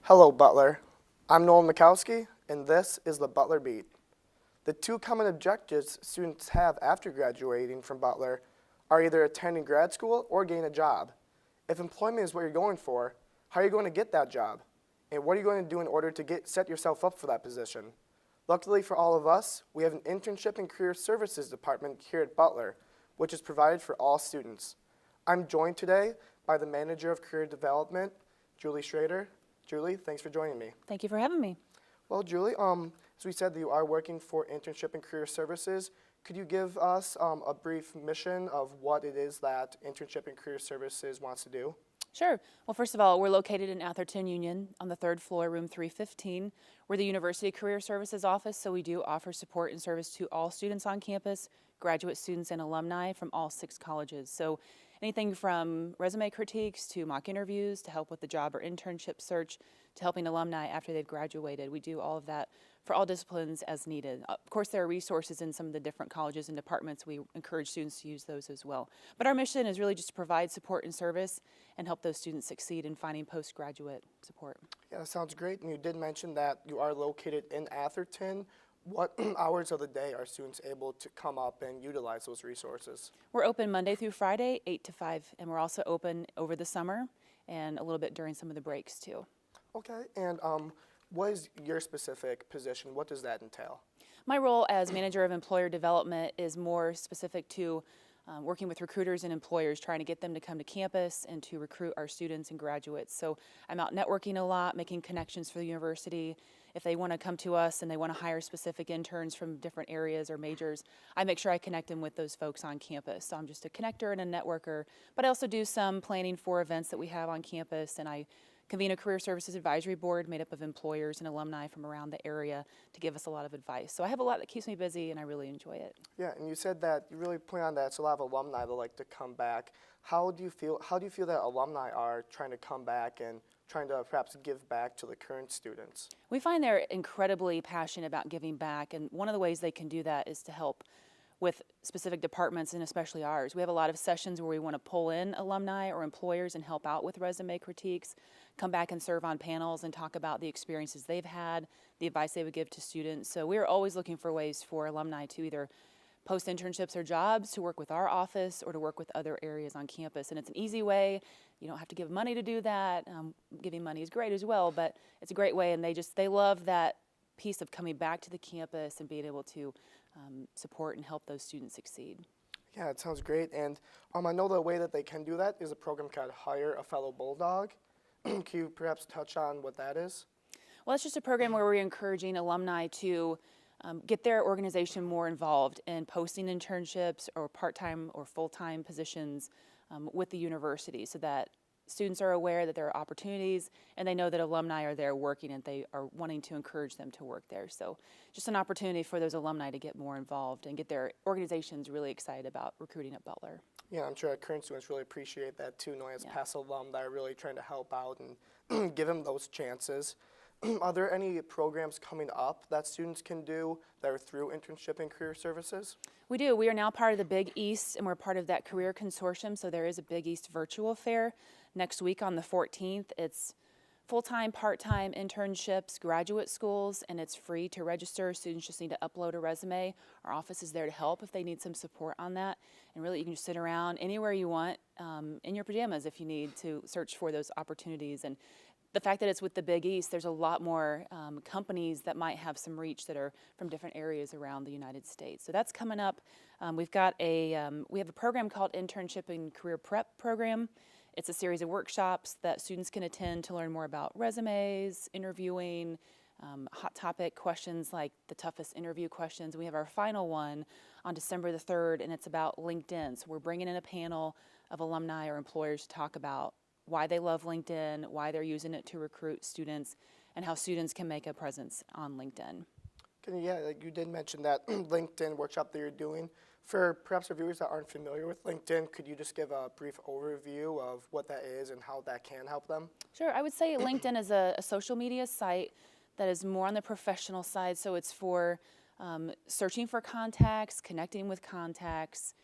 Hello, Butler. I'm Nolan Mikowski, and this is the Butler Beat. The two common objectives students have after graduating from Butler are either attending grad school or getting a job. If employment is what you're going for, how are you going to get that job? And what are you going to do in order to set yourself up for that position? Luckily for all of us, we have an Internship and Career Services department here at Butler, which is provided for all students. I'm joined today by the Manager of Career Development, Julie Schrader. Julie, thanks for joining me. Thank you for having me. Well, Julie, as we said, that you are working for Internship and Career Services. Could you give us a brief mission of what it is that Internship and Career Services wants to do? Sure. Well, first of all, we're located in Atherton Union on the 3rd floor, room 315. We're the University Career Services office, so we do offer support and service to all students on campus, graduate students and alumni from all 6 colleges. So anything from resume critiques to mock interviews to help with the job or internship search to helping alumni after they've graduated. We do all of that for all disciplines as needed. Of course, there are resources in some of the different colleges and departments. We encourage students to use those as well. But our mission is really just to provide support and service and help those students succeed in finding postgraduate support. Yeah, that sounds great. And you did mention that you are located in Atherton. What hours of the day are students able to come up and utilize those resources? We're open Monday through Friday, 8 to 5, and we're also open over the summer and a little bit during some of the breaks too. Okay, and what is your specific position? What does that entail? My role as Manager of Employer Development is more specific to working with recruiters and employers, trying to get them to come to campus and to recruit our students and graduates. So I'm out networking a lot, making connections for the university. If they want to come to us and they want to hire specific interns from different areas or majors, I make sure I connect them with those folks on campus. So I'm just a connector and a networker, but I also do some planning for events that we have on campus, and I convene a career services advisory board made up of employers and alumni from around the area to give us a lot of advice. So I have a lot that keeps me busy, and I really enjoy it. Yeah, and you said that you really plan on that. So a lot of alumni that like to come back. How do you feel that alumni are trying to come back and trying to perhaps give back to the current students? We find they're incredibly passionate about giving back, and one of the ways they can do that is to help with specific departments, and especially ours. We have a lot of sessions where we want to pull in alumni or employers and help out with resume critiques, come back and serve on panels and talk about the experiences they've had, the advice they would give to students. So we're always looking for ways for alumni to either post internships or jobs, to work with our office, or to work with other areas on campus. And it's an easy way. You don't have to give money to do that. Giving money is great as well, but it's a great way, and they love that piece of coming back to the campus and being able to support and help those students succeed. Yeah, it sounds great. And I know the way that they can do that is a program called Hire a Fellow Bulldog. Can you perhaps touch on what that is? Well, it's just a program where we're encouraging alumni to get their organization more involved in posting internships or part-time or full-time positions with the university, so that students are aware that there are opportunities and they know that alumni are there working and they are wanting to encourage them to work there. So just an opportunity for those alumni to get more involved and get their organizations really excited about recruiting at Butler. Yeah, I'm sure current students really appreciate that too, knowing as Yeah. past alum that are really trying to help out and give them those chances. Are there any programs coming up that students can do that are through Internship and Career Services? We do. We are now part of the Big East, and we're part of that career consortium, so there is a Big East virtual fair next week on the 14th. It's full-time, part-time internships, graduate schools, and it's free to register. Students just need to upload a resume. Our office is there to help if they need some support on that. And really, you can just sit around anywhere you want in your pajamas if you need to search for those opportunities. And the fact that it's with the Big East, there's a lot more companies that might have some reach that are from different areas around the United States. So that's coming up. We have a program called Internship and Career Prep Program. It's a series of workshops that students can attend to learn more about resumes, interviewing, hot topic questions like the toughest interview questions. We have our final one on December the 3rd, and it's about LinkedIn. So we're bringing in a panel of alumni or employers to talk about why they love LinkedIn, why they're using it to recruit students, and how students can make a presence on LinkedIn. Like you did mention that LinkedIn workshop that you're doing. For perhaps our viewers that aren't familiar with LinkedIn, could you just give a brief overview of what that is and how that can help them? Sure. I would say LinkedIn is a social media site that is more on the professional side, so it's for searching for contacts, connecting with contacts,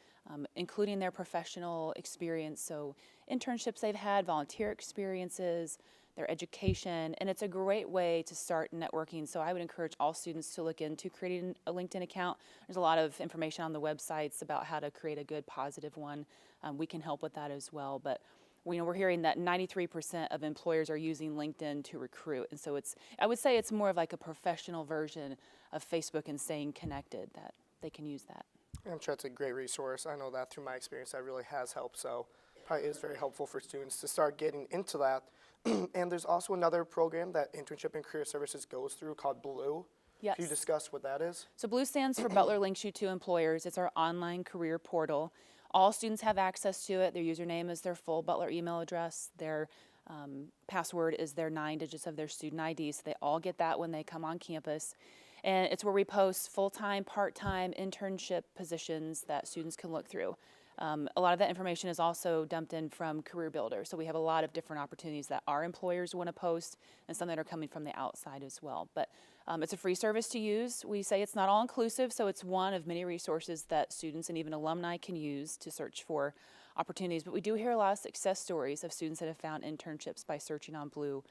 including their professional experience, so internships they've had, volunteer experiences, their education, and it's a great way to start networking. So I would encourage all students to look into creating a LinkedIn account. There's a lot of information on the websites about how to create a good, positive one. We can help with that as well. But we're hearing that 93% of employers are using LinkedIn to recruit. And so I would say it's more of like a professional version of Facebook and staying connected, that they can use that. I'm sure it's a great resource. I know that through my experience that really has helped. So probably is very helpful for students to start getting into that. And there's also another program that Internship and Career Services goes through called Blue. Yes. Can you discuss what that is? So Blue stands for Butler Links You to Employers. It's our online career portal. All students have access to it. Their username is their full Butler email address. Their password is their 9 digits of their student ID. So they all get that when they come on campus. And it's where we post full-time, part-time internship positions that students can look through. A lot of that information is also dumped in from Career Builder. So we have a lot of different opportunities that our employers want to post and some that are coming from the outside as well. But it's a free service to use. We say it's not all inclusive, so it's one of many resources that students and even alumni can use to search for opportunities. But we do hear a lot of success stories of students that have found internships by searching on Blue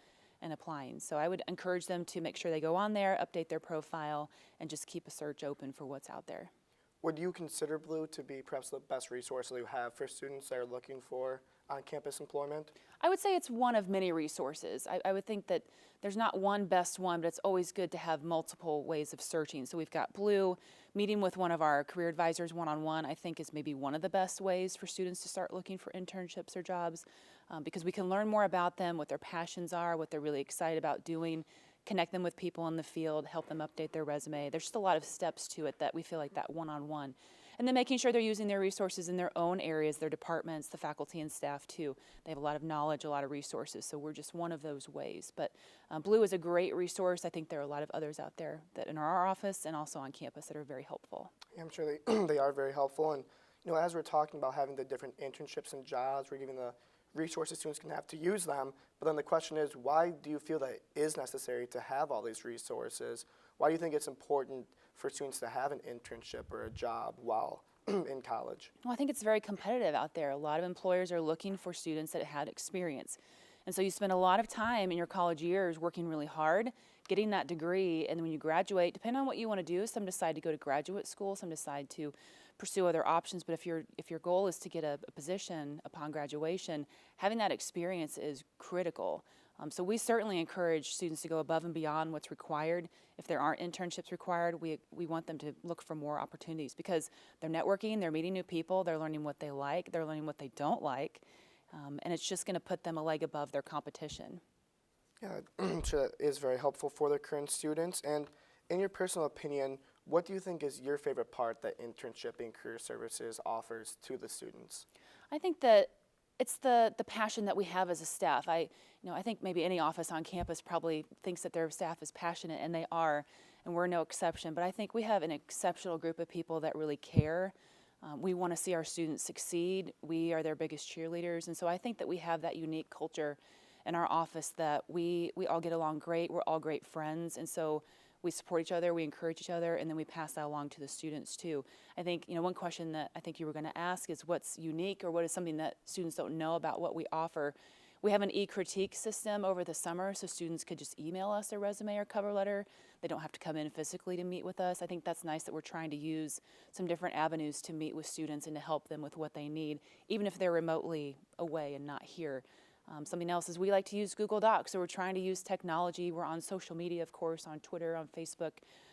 and applying. So I would encourage them to make sure they go on there, update their profile, and just keep a search open for what's out there. Would you consider Blue to be perhaps the best resource that you have for students that are looking for on-campus employment? I would say it's one of many resources. I would think that there's not one best one, but it's always good to have multiple ways of searching. So we've got Blue. Meeting with one of our career advisors one-on-one, I think, is maybe one of the best ways for students to start looking for internships or jobs, because we can learn more about them, what their passions are, what they're really excited about doing, connect them with people in the field, help them update their resume. There's just a lot of steps to it that we feel like that one-on-one. And then making sure they're using their resources in their own areas, their departments, the faculty and staff too. They have a lot of knowledge, a lot of resources, so we're just one of those ways. But Blue is a great resource. I think there are a lot of others out there that in our office and also on campus that are very helpful. Yeah, I'm sure they are very helpful. And as we're talking about having the different internships and jobs, we're giving the resources students can have to use them. But then the question is, why do you feel that it is necessary to have all these resources? Why do you think it's important for students to have an internship or a job while in college? Well, I think it's very competitive out there. A lot of employers are looking for students that had experience. And so you spend a lot of time in your college years working really hard, getting that degree, and then when you graduate, depending on what you want to do, some decide to go to graduate school, some decide to pursue other options. But if your goal is to get a position upon graduation, having that experience is critical. So we certainly encourage students to go above and beyond what's required. If there aren't internships required, we want them to look for more opportunities because they're networking, they're meeting new people, they're learning what they like, they're learning what they don't like, and it's just going to put them a leg above their competition. Yeah, I'm sure that is very helpful for the current students. And in your personal opinion, what do you think is your favorite part that Internship and Career Services offers to the students? I think that it's the passion that we have as a staff. I think maybe any office on campus probably thinks that their staff is passionate, and they are, and we're no exception. But I think we have an exceptional group of people that really care. We want to see our students succeed. We are their biggest cheerleaders, and so I think that we have that unique culture in our office that we all get along great. We're all great friends, and so we support each other, we encourage each other, and then we pass that along to the students too. I think, one question that I think you were going to ask is what's unique or what is something that students don't know about what we offer. We have an e-critique system over the summer, so students could just email us a resume or cover letter. They don't have to come in physically to meet with us. I think that's nice that we're trying to use some different avenues to meet with students and to help them with what they need, even if they're remotely away and not here. Something else is we like to use Google Docs, so we're trying to use technology. We're on social media, of course, on Twitter, on Facebook,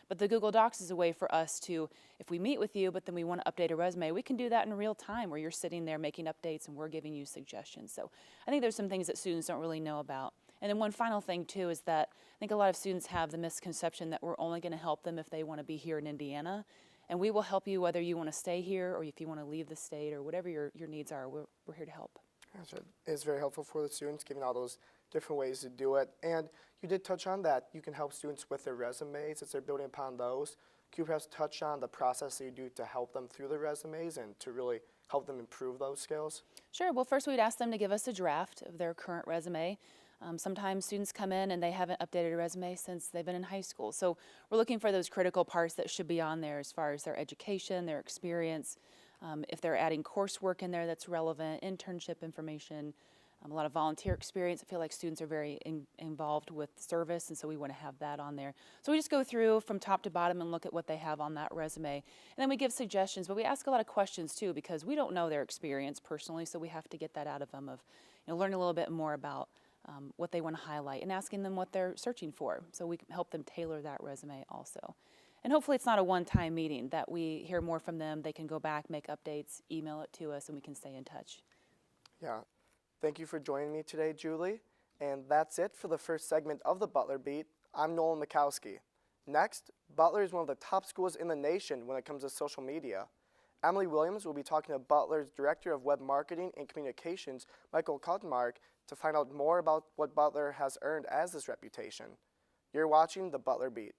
but the Google Docs is a way for us to, if we meet with you, but then we want to update a resume, we can do that in real time where you're sitting there making updates and we're giving you suggestions. So I think there's some things that students don't really know about. And then one final thing, too, is that I think a lot of students have the misconception that we're only going to help them if they want to be here in Indiana. And we will help you whether you want to stay here or if you want to leave the state or whatever your needs are. We're here to help. Gotcha. It's very helpful for the students, giving all those different ways to do it. And you did touch on that. You can help students with their resumes as they're building upon those. Can you perhaps touch on the process that you do to help them through their resumes and to really help them improve those skills? Sure. Well, first we'd ask them to give us a draft of their current resume. Sometimes students come in and they haven't updated a resume since they've been in high school. So we're looking for those critical parts that should be on there as far as their education, their experience, if they're adding coursework in there that's relevant, internship information, A lot of volunteer experience. I feel like students are very involved with service, and so we want to have that on there. So we just go through from top to bottom and look at what they have on that resume. And then we give suggestions, but we ask a lot of questions too, because we don't know their experience personally, so we have to get that out of them, of learn a little bit more about what they want to highlight and asking them what they're searching for, so we can help them tailor that resume also. And hopefully it's not a one-time meeting, that we hear more from them, they can go back, make updates, email it to us, and we can stay in touch. Yeah. Thank you for joining me today, Julie. And that's it for the first segment of the Butler Beat. I'm Nolan Mikowski. Next, Butler is one of the top schools in the nation when it comes to social media. Emily Williams will be talking to Butler's Director of Web Marketing and Communications, Michael Kutmark, to find out more about what Butler has earned as this reputation. You're watching the Butler Beat.